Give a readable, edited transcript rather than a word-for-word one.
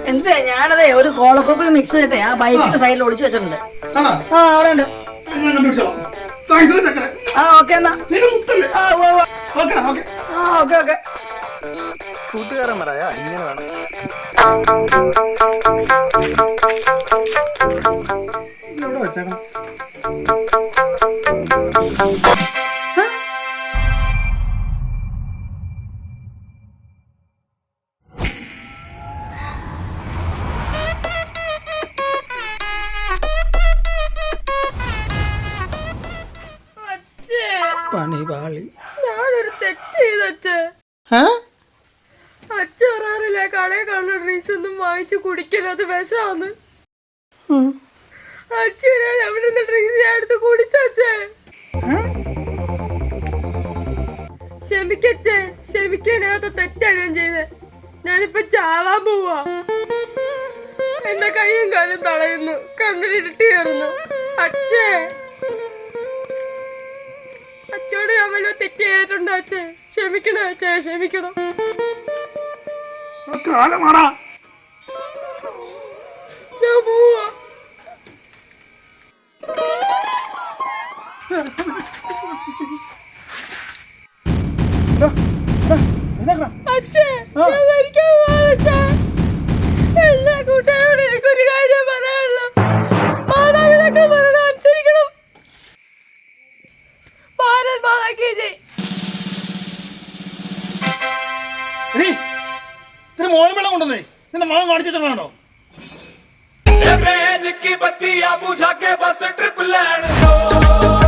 എന്തിനാ ഞാനതേ ഒരു കോളക്കോപ്പിൽ മിക്സ് ചെയ്തിട്ടേ ആ ബൈക്കിന്റെ സൈഡിൽ ഒളിച്ചു വെച്ചിട്ടുണ്ട്. ആ അവിടെ ഉണ്ട്. ഓക്കെ എന്നാ. Okay okay. കൂട്ടുകാരൻ പറയാ ഇങ്ങനെ വേണം. പണിപാളി. ഞാനൊരു തെറ്റ് ചെയ്തച്ഛേ. അച്ഛൻ പറയാറില്ലേ കടയിൽ കാണുന്ന ഡ്രിങ്ക്സ് ഒന്നും വാങ്ങിച്ചു കുടിക്കല്, അത് വിഷാന്ന്. അച്ഛനെ അവിടെ നിന്ന് ഡ്രിങ്ക്സ് ഞാൻ എടുത്ത് കുടിച്ചേ. ക്ഷമിക്കച്ചേ, ക്ഷമിക്കാനകത്ത തെറ്റാണ് ഞാൻ ചെയ്തത്. ഞാനിപ്പോ ചാവാൻ പോവാ. എന്റെ കൈയും കാലും തളയുന്നു, കണ്ണിലിരുട്ടി കയറുന്നു. അച്ഛേ, അച്ഛോട് ഞാൻ വല്ല തെറ്റ് ചെയ്തിട്ടുണ്ടോ അച്ഛേ? ക്ഷമിക്കണം അച്ഛേ, ക്ഷമിക്കണം. ഞാൻ പോവാ. അച്ഛേ, ഞാൻ മരിക്കാൻ പോവാ. എല്ലാ കൂട്ടുകാരോട് എനിക്കൊരു കാര്യം പറയാനുള്ളൂ. മാതാപിതാക്കൾ പറയണം, അനുസരിക്കണം. ഭാരത് മാതാ കീ ജയ്. ഇത്ര മോനും വെള്ളം കൊണ്ടുവന്നേ നിന്റെ മോൻ കാണിച്ചിട്ടുണ്ടോ? की बत्तियां बुझा के बस ट्रिप लैंड दो।